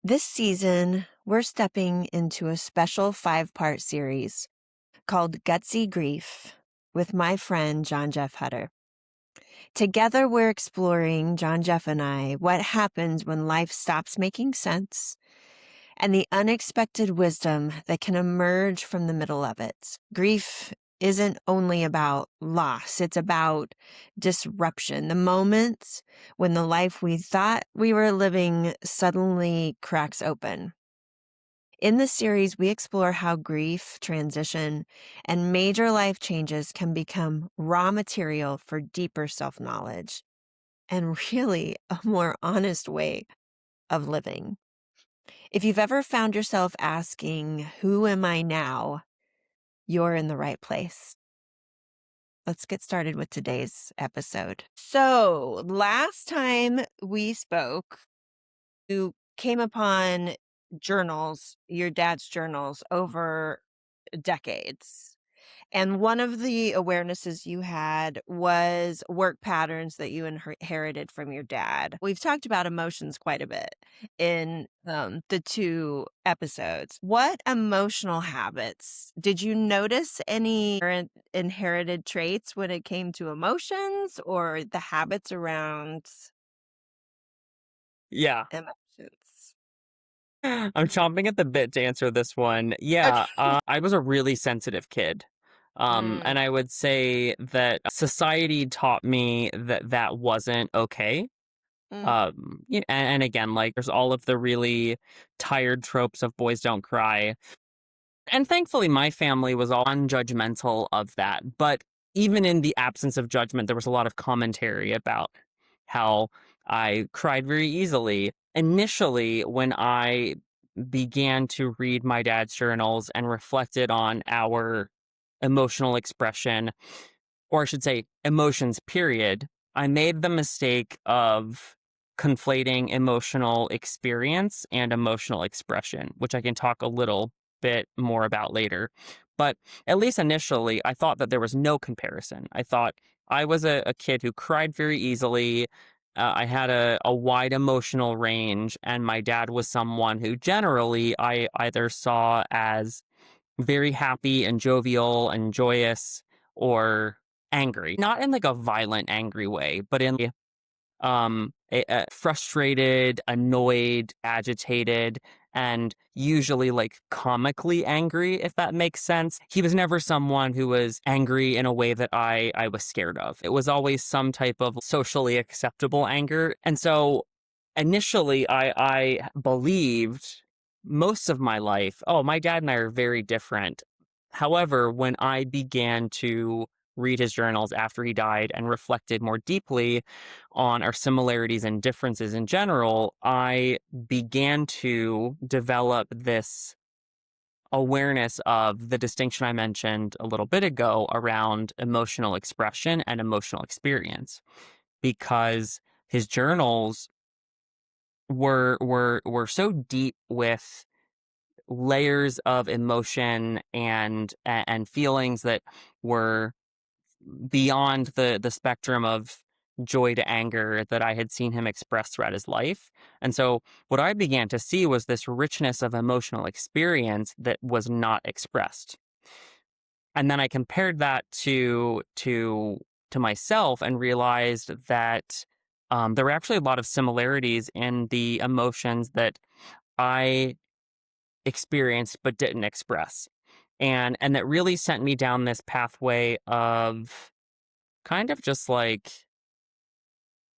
This season, we're stepping into a special 5-part series called Gutsy Grief with my friend John Jeff Hutter. Together, we're exploring, John Jeff and I, what happens when life stops making sense and the unexpected wisdom that can emerge from the middle of it. Grief isn't only about loss, it's about disruption. The moments when the life we thought we were living suddenly cracks open. In this series, we explore how grief, transition, and major life changes can become raw material for deeper self-knowledge and really a more honest way of living. If you've ever found yourself asking, "Who am I now?" you're in the right place. Let's get started with today's episode. So, last time we spoke, you came upon journals, your dad's journals over decades. And one of the awarenesses you had was work patterns that you inherited from your dad. We've talked about emotions quite a bit in the 2 episodes. What emotional habits did you notice any inherited traits when it came to emotions or the habits around Yeah. emotions? I'm chomping at the bit to answer this one. Yeah, Okay. I was a really sensitive kid. Mm, And I would say that society taught me that that wasn't okay. mm, And again, like, there's all of the really tired tropes of boys don't cry. And thankfully, my family was all unjudgmental of that. But even in the absence of judgment, there was a lot of commentary about how I cried very easily. Initially, when I began to read my dad's journals and reflected on our emotional expression, or I should say emotions, period, I made the mistake of conflating emotional experience and emotional expression, which I can talk a little bit more about later. But at least initially, I thought that there was no comparison. I thought I was a kid who cried very easily. I had a wide emotional range, and my dad was someone who generally I either saw as very happy and jovial and joyous or angry. Not in like a violent angry way, but in a frustrated, annoyed, agitated, and usually like comically angry, if that makes sense. He was never someone who was angry in a way that I was scared of. It was always some type of socially acceptable anger. And so initially I believed most of my life, oh, my dad and I are very different. However, when I began to read his journals after he died and reflected more deeply on our similarities and differences in general, I began to develop this awareness of the distinction I mentioned a little bit ago around emotional expression and emotional experience. Because his journals were so deep with layers of emotion and feelings that were beyond the spectrum of joy to anger that I had seen him express throughout his life. And so what I began to see was this richness of emotional experience that was not expressed. And then I compared that to myself and realized that there were actually a lot of similarities in the emotions that I experienced but didn't express. And that really sent me down this pathway of kind of just like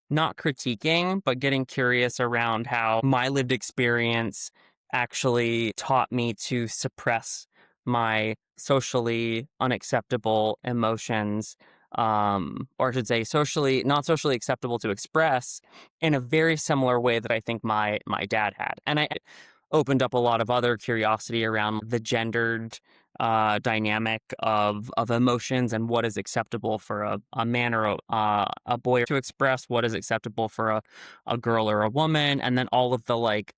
not critiquing, but getting curious around how my lived experience actually taught me to suppress my socially unacceptable emotions, or I should say, socially not socially acceptable to express in a very similar way that I think my dad had, and I opened up a lot of other curiosity around the gendered dynamic of emotions and what is acceptable for a man or a boy to express, what is acceptable for a girl or a woman, and then all of the like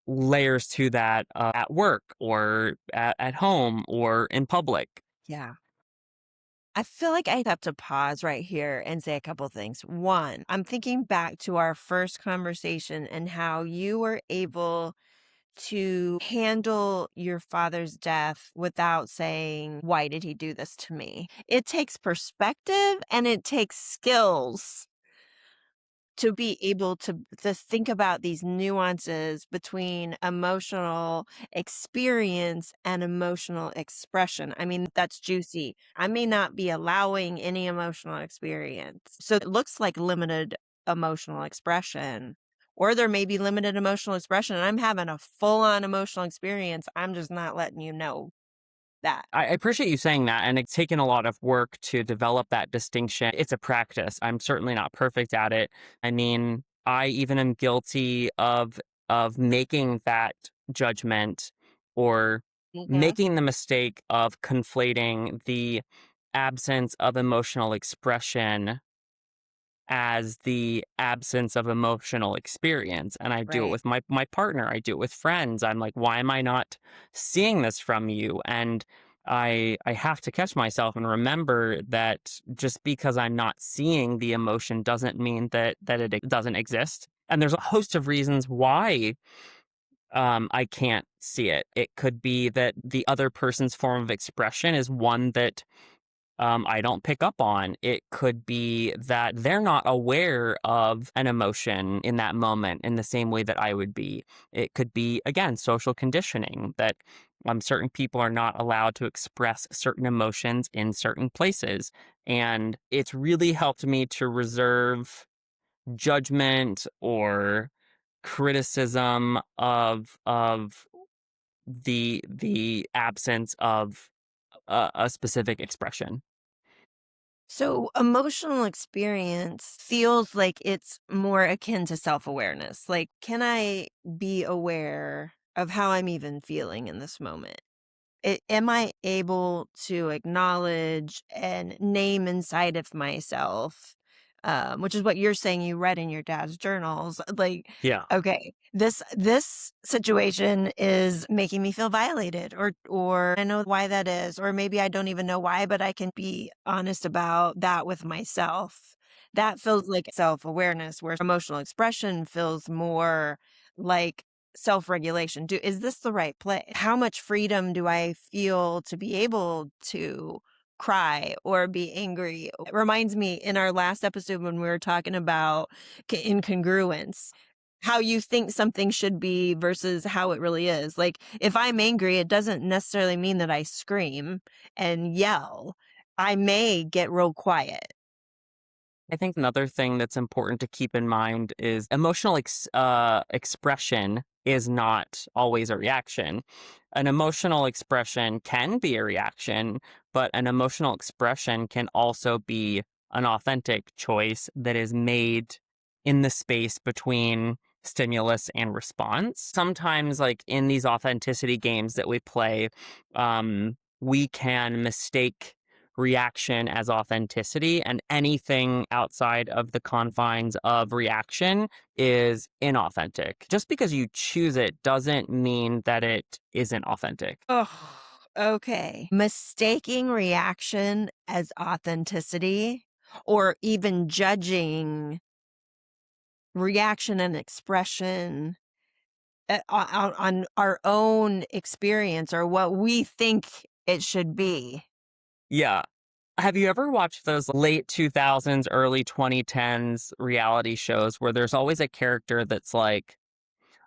layers to that at work or at home or in public. yeah. I feel like I have to pause right here and say a couple things. One, I'm thinking back to our first conversation and how you were able to handle your father's death without saying, "Why did he do this to me?" It takes perspective and it takes skills to be able to think about these nuances between emotional experience and emotional expression. I mean, that's juicy. I may not be allowing any emotional experience. So it looks like limited emotional expression. Or there may be limited emotional expression and I'm having a full-on emotional experience. I'm just not letting you know that. I appreciate you saying that, and it's taken a lot of work to develop that distinction. It's a practice. I'm certainly not perfect at it. I mean, I even am guilty of making that judgment or Mhm. making the mistake of conflating the absence of emotional expression as the absence of emotional experience. And I do it Right. with my partner. I do it with friends. I'm like, why am I not seeing this from you? And I have to catch myself and remember that just because I'm not seeing the emotion doesn't mean that it doesn't exist. And there's a host of reasons why I can't see it. It could be that the other person's form of expression is one that I don't pick up on. It could be that they're not aware of an emotion in that moment in the same way that I would be. It could be, again, social conditioning that certain people are not allowed to express certain emotions in certain places. And it's really helped me to reserve judgment or criticism of the absence of a specific expression. So, emotional experience feels like it's more akin to self awareness. Like, can I be aware of how I'm even feeling in this moment? Am I able to acknowledge and name inside of myself, which is what you're saying you read in your dad's journals, like, Yeah. okay, this situation is making me feel violated or I know why that is, or maybe I don't even know why, but I can be honest about that with myself. That feels like self-awareness, where emotional expression feels more like self-regulation. Do Is this the right place? How much freedom do I feel to be able to cry or be angry? It reminds me in our last episode when we were talking about incongruence, how you think something should be versus how it really is. Like if I'm angry, it doesn't necessarily mean that I scream and yell. I may get real quiet. I think another thing that's important to keep in mind is emotional expression is not always a reaction. An emotional expression can be a reaction, but an emotional expression can also be an authentic choice that is made in the space between stimulus and response. Sometimes, like in these authenticity games that we play, we can mistake reaction as authenticity, and anything outside of the confines of reaction is inauthentic. Just because you choose it doesn't mean that it isn't authentic. Oh, okay. Mistaking reaction as authenticity or even judging reaction and expression on our own experience or what we think it should be. Yeah. Have you ever watched those late 2000s, early 2010s reality shows where there's always a character that's like,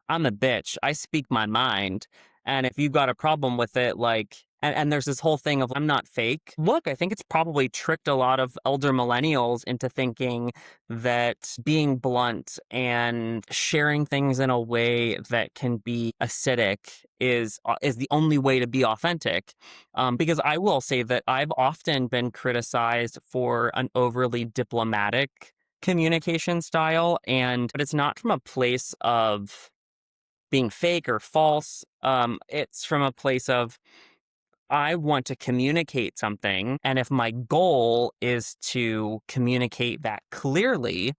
I'm a bitch. I speak my mind. And if you've got a problem with it, like, and there's this whole thing of I'm not fake. Look, I think it's probably tricked a lot of elder millennials into thinking that being blunt and sharing things in a way that can be acidic is the only way to be authentic. Because I will say that I've often been criticized for an overly diplomatic communication style, and but it's not from a place of being fake or false. It's from a place of I want to communicate something. And if my goal is to communicate that clearly,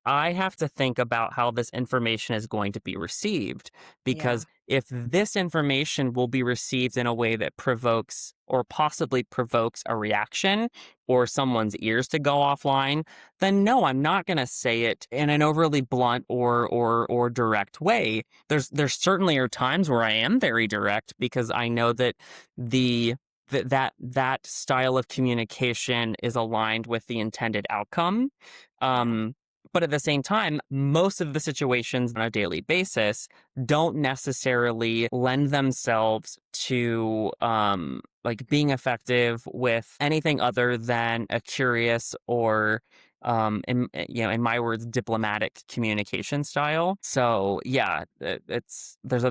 I have to think about how this information is going to be received. Yeah. Because if this information will be received in a way that provokes or possibly provokes a reaction or someone's ears to go offline, then no, I'm not going to say it in an overly blunt or direct way. There's certainly are times where I am very direct because I know that the that style of communication is aligned with the intended outcome. Yeah. Um, but at the same time, most of the situations on a daily basis don't necessarily lend themselves to like being effective with anything other than a curious or in my words, diplomatic communication style. So yeah, it's there's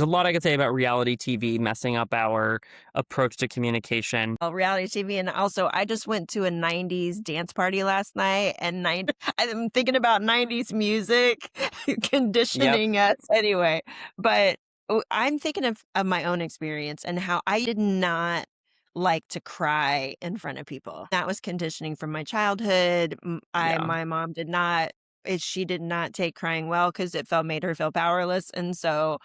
a lot I could say about reality TV messing up our approach to communication. Reality TV, and also I just went to a '90s dance party last night, and I'm thinking about '90s music Yep. conditioning us anyway, but I'm thinking of my own experience and how I did not like to cry in front of people. That was conditioning from my childhood. Yeah. My mom did not she did not take crying well because it felt made her feel powerless, and so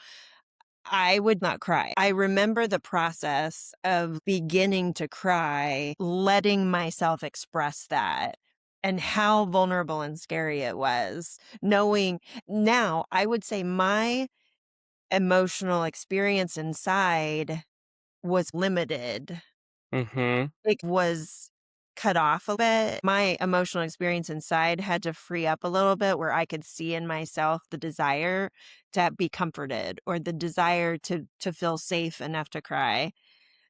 I would not cry. I remember the process of beginning to cry, letting myself express that, and how vulnerable and scary it was. Knowing now, I would say my emotional experience inside was limited. Mhm. It was cut off a bit. My emotional experience inside had to free up a little bit where I could see in myself the desire to be comforted or the desire to feel safe enough to cry.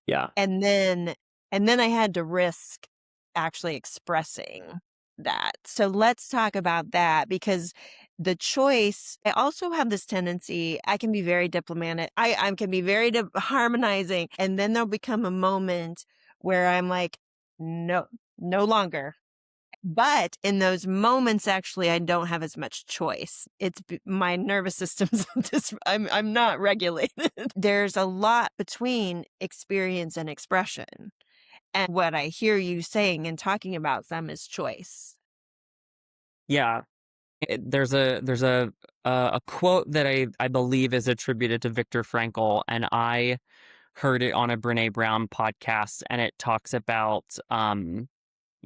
Yeah. And then and then I had to risk actually expressing that. So let's talk about that because the choice I also have this tendency, I can be very diplomatic. I can be very harmonizing, and then there'll become a moment where I'm like, "No, no longer." But in those moments, actually, I don't have as much choice. My nervous system's just, I'm not regulated. There's a lot between experience and expression. And what I hear you saying and talking about them is choice. Yeah. There's a quote that I believe is attributed to Viktor Frankl, and I heard it on a Brene Brown podcast, and it talks about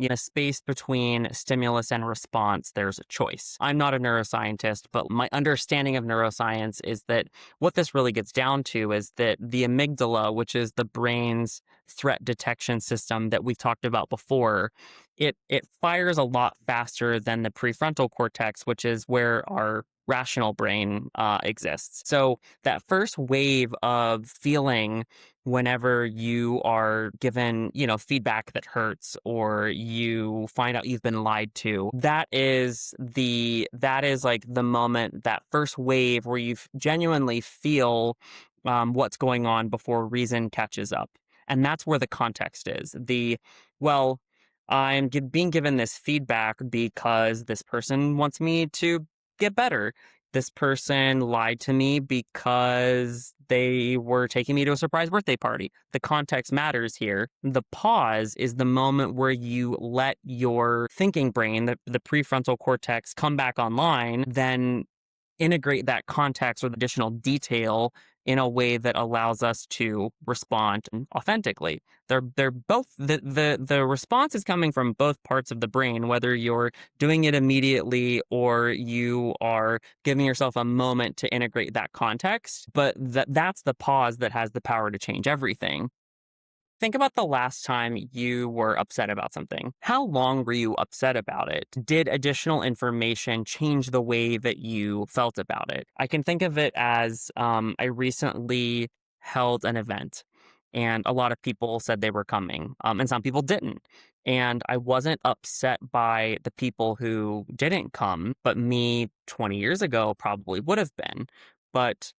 a space between stimulus and response, there's a choice. I'm not a neuroscientist, but my understanding of neuroscience is that what this really gets down to is that the amygdala, which is the brain's threat detection system that we've talked about before, it fires a lot faster than the prefrontal cortex, which is where our rational brain exists. So that first wave of feeling whenever you are given, feedback that hurts or you find out you've been lied to, that is like the moment, that first wave where you genuinely feel what's going on before reason catches up. And that's where the context is. Well, being given this feedback because this person wants me to get better. This person lied to me because they were taking me to a surprise birthday party. The context matters here. The pause is the moment where you let your thinking brain, the prefrontal cortex, come back online, then integrate that context with additional detail in a way that allows us to respond authentically. They're both the response is coming from both parts of the brain, whether you're doing it immediately or you are giving yourself a moment to integrate that context. But that's the pause that has the power to change everything. Think about the last time you were upset about something. How long were you upset about it? Did additional information change the way that you felt about it? I can think of it as I recently held an event and a lot of people said they were coming, and some people didn't. And I wasn't upset by the people who didn't come, but me 20 years ago probably would have been. But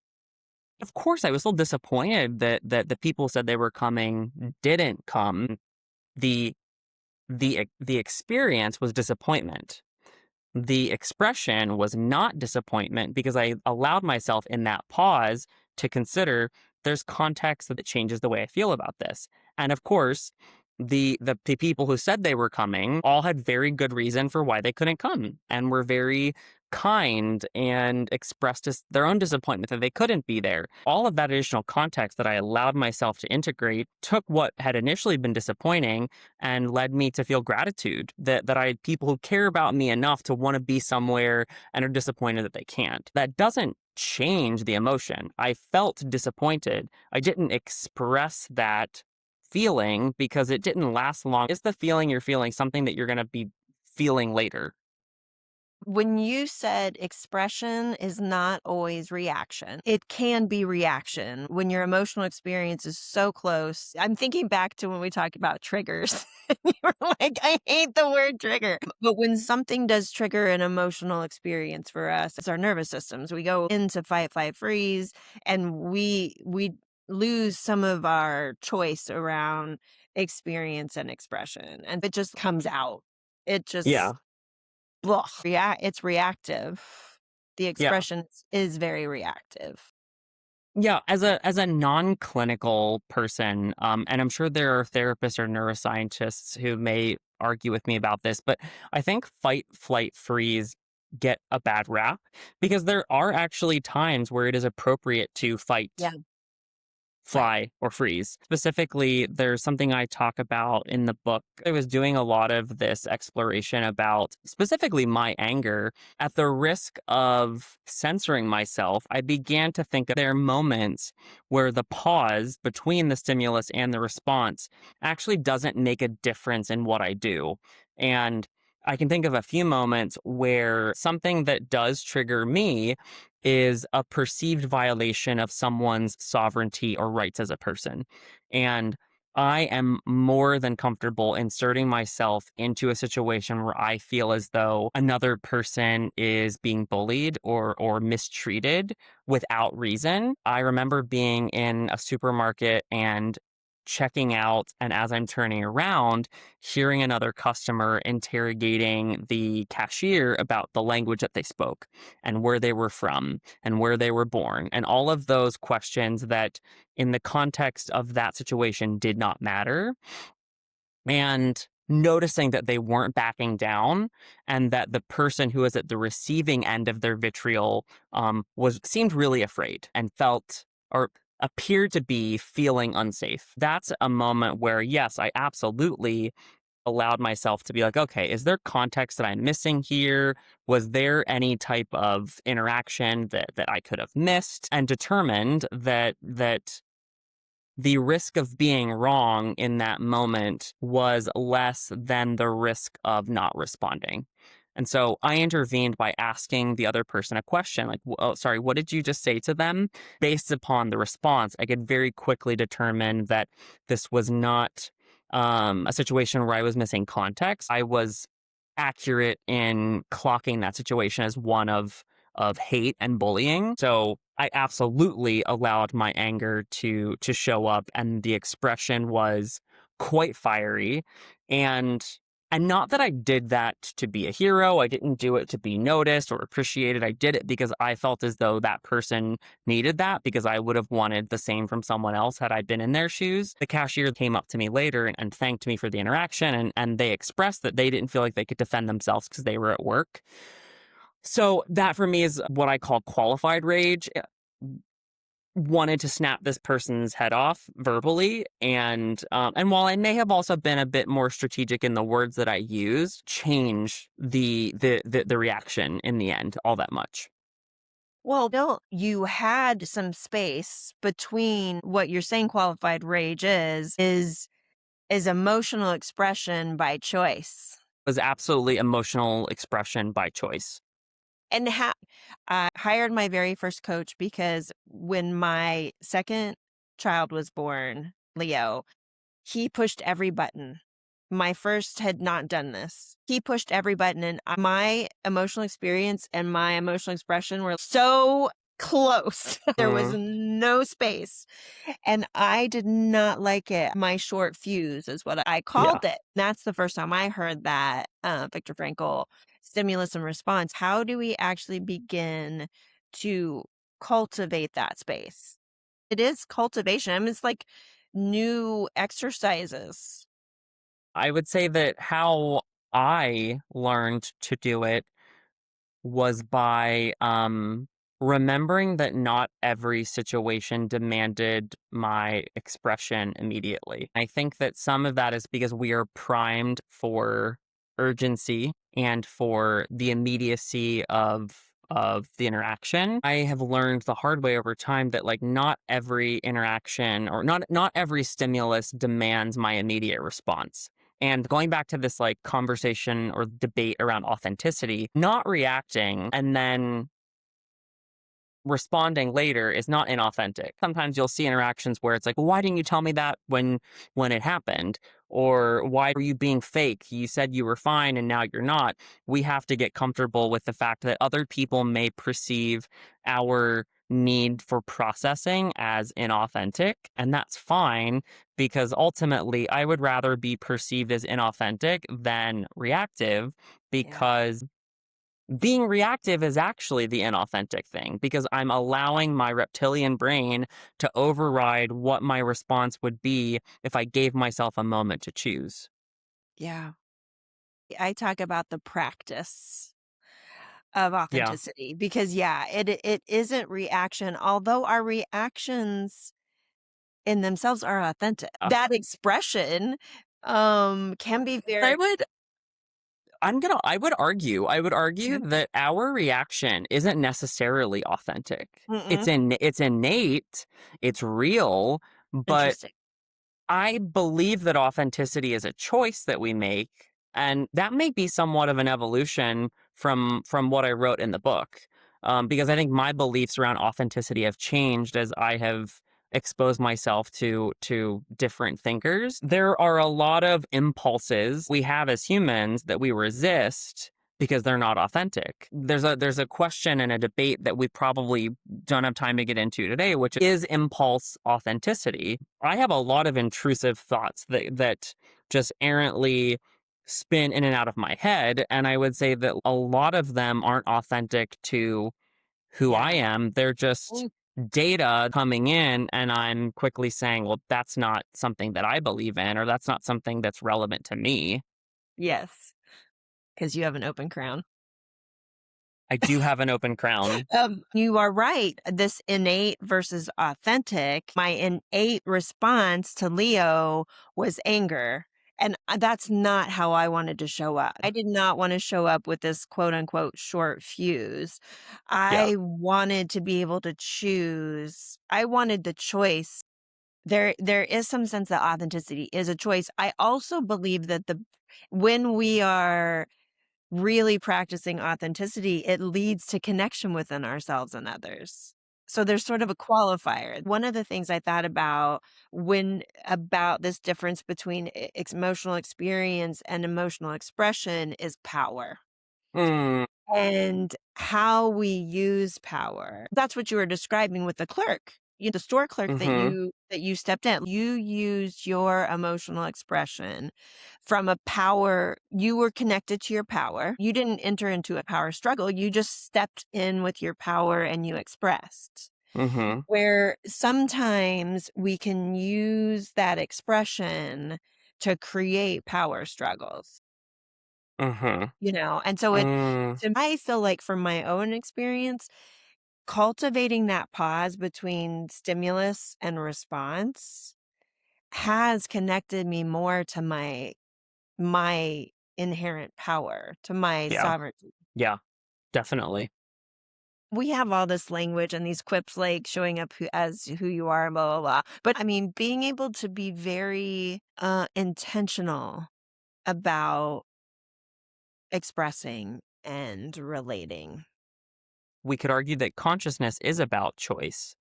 of course, I was still disappointed that the people said they were coming didn't come. The the experience was disappointment. The expression was not disappointment because I allowed myself in that pause to consider there's context that changes the way I feel about this. And of course, the people who said they were coming all had very good reason for why they couldn't come and were very kind and expressed their own disappointment that they couldn't be there. All of that additional context that I allowed myself to integrate took what had initially been disappointing and led me to feel gratitude that I had people who care about me enough to want to be somewhere and are disappointed that they can't. That doesn't change the emotion. I felt disappointed. I didn't express that feeling because it didn't last long. Is the feeling you're feeling something that you're going to be feeling later? When you said expression is not always reaction, it can be reaction when your emotional experience is so close. I'm thinking back to when we talked about triggers. You were like, I hate the word trigger. But when something does trigger an emotional experience for us, it's our nervous systems. We go into fight, flight, freeze, and we lose some of our choice around experience and expression. And it just comes out. It just Yeah. well, it's reactive. The Yeah. expression is very reactive. Yeah, as a non-clinical person, and I'm sure there are therapists or neuroscientists who may argue with me about this, but I think fight, flight, freeze get a bad rap because there are actually times where it is appropriate to Yeah, fight, right. fly, or freeze. Specifically, there's something I talk about in the book. I was doing a lot of this exploration about specifically my anger. At the risk of censoring myself, I began to think there are moments where the pause between the stimulus and the response actually doesn't make a difference in what I do. And I can think of a few moments where something that does trigger me is a perceived violation of someone's sovereignty or rights as a person. And I am more than comfortable inserting myself into a situation where I feel as though another person is being bullied or mistreated without reason. I remember being in a supermarket and checking out, and as I'm turning around, hearing another customer interrogating the cashier about the language that they spoke and where they were from and where they were born, and all of those questions that, in the context of that situation, did not matter. And noticing that they weren't backing down and that the person who was at the receiving end of their vitriol was seemed really afraid and felt or appeared to be feeling unsafe. That's a moment where, yes, I absolutely allowed myself to be like, okay, is there context that I'm missing here? Was there any type of interaction that I could have missed? And determined that the risk of being wrong in that moment was less than the risk of not responding. And so I intervened by asking the other person a question like, oh, sorry, what did you just say to them? Based upon the response, I could very quickly determine that this was not a situation where I was missing context. I was accurate in clocking that situation as one of hate and bullying. So I absolutely allowed my anger to show up, and the expression was quite fiery. And and not that I did that to be a hero. I didn't do it to be noticed or appreciated. I did it because I felt as though that person needed that, because I would have wanted the same from someone else had I been in their shoes. The cashier came up to me later and thanked me for the interaction, and they expressed that they didn't feel like they could defend themselves because they were at work. So that for me is what I call qualified rage. Wanted to snap this person's head off verbally, and while I may have also been a bit more strategic in the words that I used, change the reaction in the end all that much. Well, no, you had some space between what you're saying qualified rage is emotional expression by choice. It was absolutely emotional expression by choice. And I hired my very first coach because when my second child was born, Leo, he pushed every button. My first had not done this. He pushed every button, and my emotional experience and my emotional expression were so close. There was Mm, no space. And I did not like it. My short fuse is what I yeah. called it. That's the first time I heard that, Viktor Frankl, stimulus and response. How do we actually begin to cultivate that space? It is cultivation. I mean, it's like new exercises. I would say that how I learned to do it was by, remembering that not every situation demanded my expression immediately. I think that some of that is because we are primed for urgency and for the immediacy of the interaction. I have learned the hard way over time that, like, not every interaction or not every stimulus demands my immediate response. And going back to this like conversation or debate around authenticity, not reacting and then responding later is not inauthentic. Sometimes you'll see interactions where it's like, well, why didn't you tell me that when it happened? Or why are you being fake? You said you were fine and now you're not. We have to get comfortable with the fact that other people may perceive our need for processing as inauthentic, and that's fine because ultimately I would rather be perceived as inauthentic than reactive Yeah. because being reactive is actually the inauthentic thing because I'm allowing my reptilian brain to override what my response would be if I gave myself a moment to choose. Yeah. I talk about the practice of Yeah. authenticity because yeah, it isn't reaction, although our reactions in themselves are authentic. That expression can be I very would I would argue Mhm. that our reaction isn't necessarily authentic. Mm-mm. It's innate, it's real, but Interesting. I believe that authenticity is a choice that we make, and that may be somewhat of an evolution from what I wrote in the book. Because I think my beliefs around authenticity have changed as I have exposed myself to different thinkers. There are a lot of impulses we have as humans that we resist because they're not authentic. There's a question and a debate that we probably don't have time to get into today, which is impulse authenticity. I have a lot of intrusive thoughts that just errantly spin in and out of my head, and I would say that a lot of them aren't authentic to who I Yeah. am. They're just Mm. data coming in, and I'm quickly saying, well, that's not something that I believe in, or that's not something that's relevant to me. Yes, because you have an open crown. I do have an open crown. You are right. This innate versus authentic. My innate response to Leo was anger. And that's not how I wanted to show up. I did not want to show up with this quote unquote short fuse. Yeah. I wanted to be able to choose. I wanted the choice. There is some sense that authenticity is a choice. I also believe that the when we are really practicing authenticity, it leads to connection within ourselves and others. So there's sort of a qualifier. One of the things I thought about when about this difference between emotional experience and emotional expression is power Mm, and how we use power. That's what you were describing with the clerk. The store clerk mm-hmm. that you stepped in. You used your emotional expression from a power. You were connected to your power. You didn't enter into a power struggle. You just stepped in with your power and you expressed. Mm-hmm. Where sometimes we can use that expression to create power struggles. Mm-hmm. And so Mm, I feel like from my own experience, cultivating that pause between stimulus and response has connected me more to my inherent power, to my yeah. sovereignty. Yeah. Definitely. We have all this language and these quips like showing up as who you are, blah, blah, blah. But I mean, being able to be very intentional about expressing and relating. We could argue that consciousness is about choice.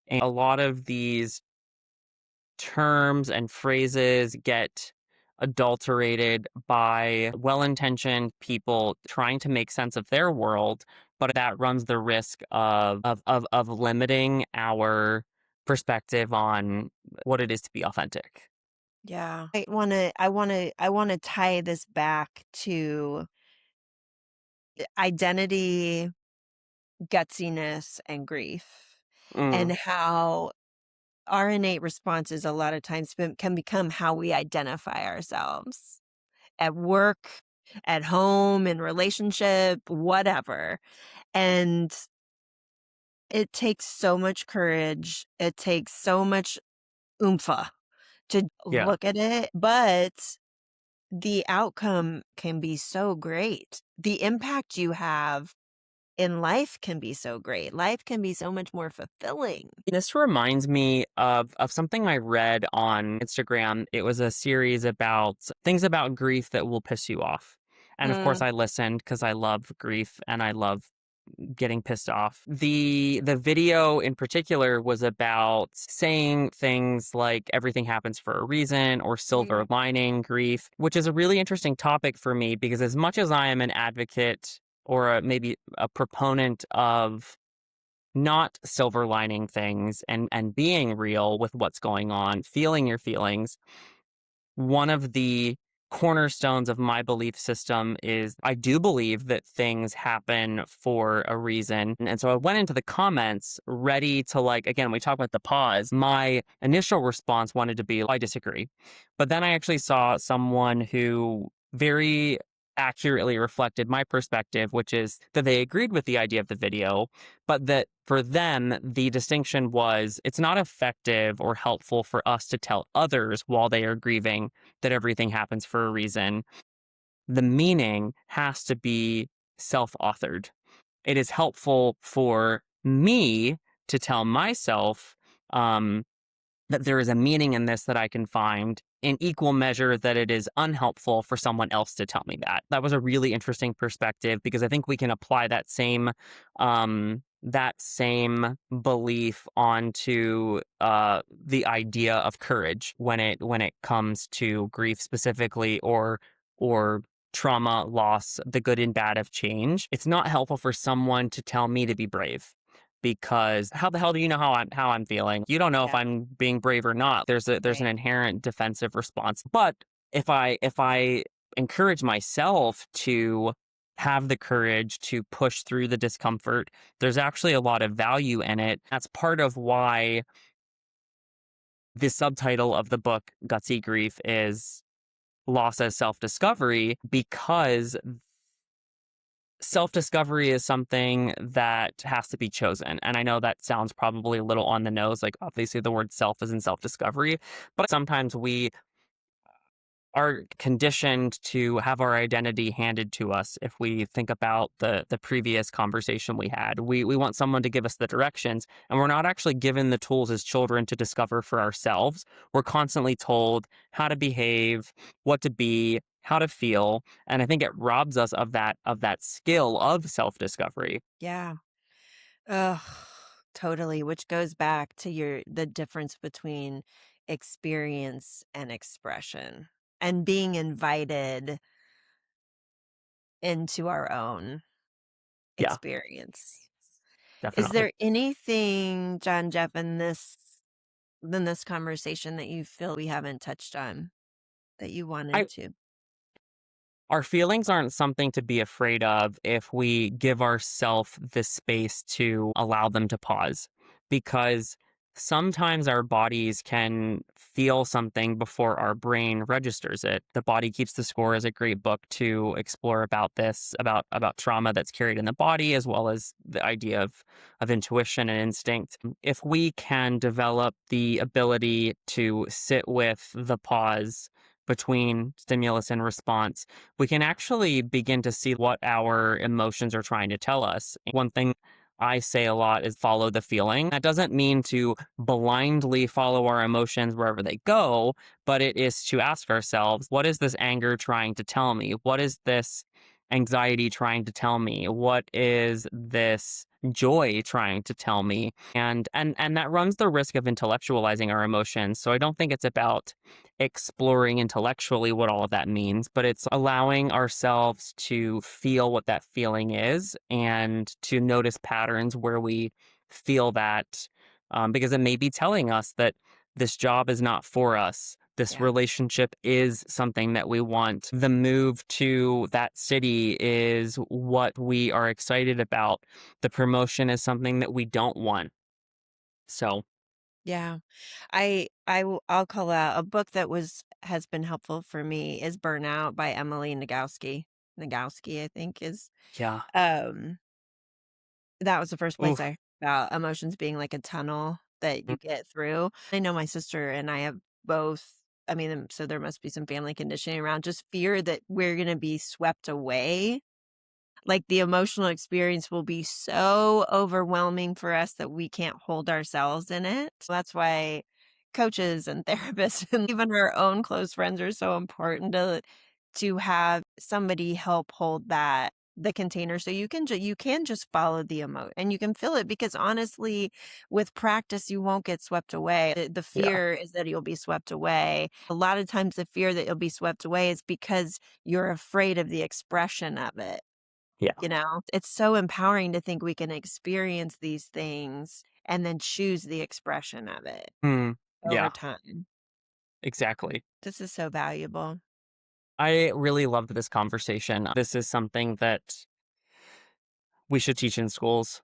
And a lot of these terms and phrases get adulterated by well intentioned people trying to make sense of their world, but that runs the risk of limiting our perspective on what it is to be authentic. Yeah. I want to tie this back to identity, gutsiness, and grief, Mm, and how our innate responses a lot of times can become how we identify ourselves. at work, at home, in relationship, whatever. And it takes so much courage. It takes so much oomph to Yeah. look at it, but the outcome can be so great. The impact you have in life can be so great. Life can be so much more fulfilling. This reminds me of something I read on Instagram. It was a series about things about grief that will piss you off. And of course Mm, I listened because I love grief and I love getting pissed off. The video in particular was about saying things like everything happens for a reason or silver mm, lining grief, which is a really interesting topic for me because as much as I am an advocate or maybe a proponent of not silver lining things and being real with what's going on, feeling your feelings, one of the cornerstones of my belief system is I do believe that things happen for a reason. And so I went into the comments ready to, like, again, we talk about the pause. My initial response wanted to be, I disagree. But then I actually saw someone who very accurately reflected my perspective, which is that they agreed with the idea of the video, but that for them, the distinction was it's not effective or helpful for us to tell others while they are grieving that everything happens for a reason. The meaning has to be self authored. It is helpful for me to tell myself, um, that there is a meaning in this that I can find in equal measure that it is unhelpful for someone else to tell me that. That was a really interesting perspective because I think we can apply that same belief onto the idea of courage when it comes to grief specifically or trauma, loss, the good and bad of change. It's not helpful for someone to tell me to be brave because how the hell do you know how I'm feeling? You don't know if yeah. I'm being brave or not. There's an Right. inherent defensive response. But if I encourage myself to have the courage to push through the discomfort, there's actually a lot of value in it. That's part of why the subtitle of the book Gutsy Grief is Loss as Self-Discovery, because self-discovery is something that has to be chosen. And I know that sounds probably a little on the nose, like obviously the word self is in self-discovery, but sometimes we are conditioned to have our identity handed to us. If we think about the previous conversation we had, we want someone to give us the directions, and we're not actually given the tools as children to discover for ourselves. We're constantly told how to behave, what to be, how to feel, and I think it robs us of that skill of self-discovery. Yeah. Ugh, totally. Which goes back to the difference between experience and expression and being invited into our own Yeah, experience. Is definitely. there anything, John Jeff, in this conversation that you feel we haven't touched on that you I wanted to? Our feelings aren't something to be afraid of if we give ourselves the space to allow them to pause. Because sometimes our bodies can feel something before our brain registers it. The Body Keeps the Score is a great book to explore about this, about trauma that's carried in the body, as well as the idea of intuition and instinct. If we can develop the ability to sit with the pause between stimulus and response, we can actually begin to see what our emotions are trying to tell us. One thing I say a lot is follow the feeling. That doesn't mean to blindly follow our emotions wherever they go, but it is to ask ourselves, what is this anger trying to tell me? What is this anxiety trying to tell me? What is this joy trying to tell me? And that runs the risk of intellectualizing our emotions. So I don't think it's about exploring intellectually what all of that means, but it's allowing ourselves to feel what that feeling is and to notice patterns where we feel that, because it may be telling us that this job is not for us. This Yeah. relationship is something that we want. The move to that city is what we are excited about. The promotion is something that we don't want. So Yeah. I'll call out a book that has been helpful for me is Burnout by Emily Nagoski. Nagowski, I think is Yeah. um that was the first place Oof. I heard about emotions being like a tunnel that Mm, you get through. I know my sister and I have both, I mean, so there must be some family conditioning around just fear that we're going to be swept away, like, the emotional experience will be so overwhelming for us that we can't hold ourselves in it. So that's why coaches and therapists and even our own close friends are so important to have somebody help hold the container so you can just follow the emote and you can feel it because honestly, with practice, you won't get swept away. The yeah. fear is that you'll be swept away. A lot of times the fear that you'll be swept away is because you're afraid of the expression of it. Yeah. You know, it's so empowering to think we can experience these things and then choose the expression of it Mm, over yeah, time. exactly. This is so valuable. I really loved this conversation. This is something that we should teach in schools.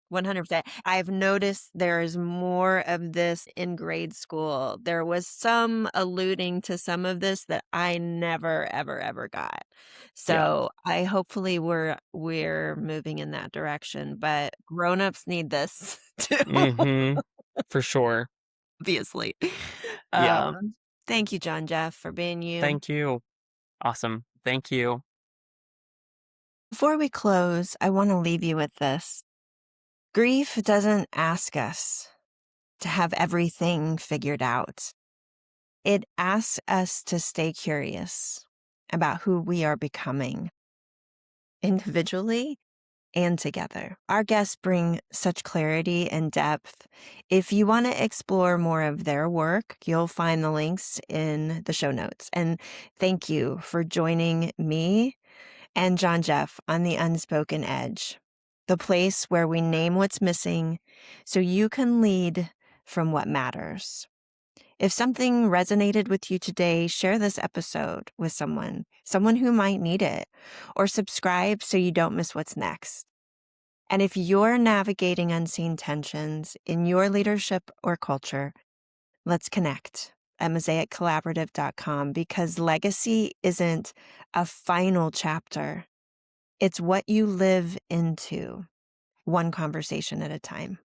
100%. I've noticed there is more of this in grade school. There was some alluding to some of this that I never, ever, ever got. Yeah. So I hopefully we're moving in that direction, but grown-ups need this too, Mhm. For sure. obviously. Yeah. Um, Thank you, John Jeff, for being you. Thank you. Awesome. Thank you. Before we close, I want to leave you with this. Grief doesn't ask us to have everything figured out. It asks us to stay curious about who we are becoming individually and together. Our guests bring such clarity and depth. If you want to explore more of their work, you'll find the links in the show notes. And thank you for joining me and John Jeff on the Unspoken Edge, the place where we name what's missing so you can lead from what matters. If something resonated with you today, share this episode with someone who might need it, or subscribe so you don't miss what's next. And if you're navigating unseen tensions in your leadership or culture, let's connect at mosaiccollaborative.com because legacy isn't a final chapter. It's what you live into, one conversation at a time.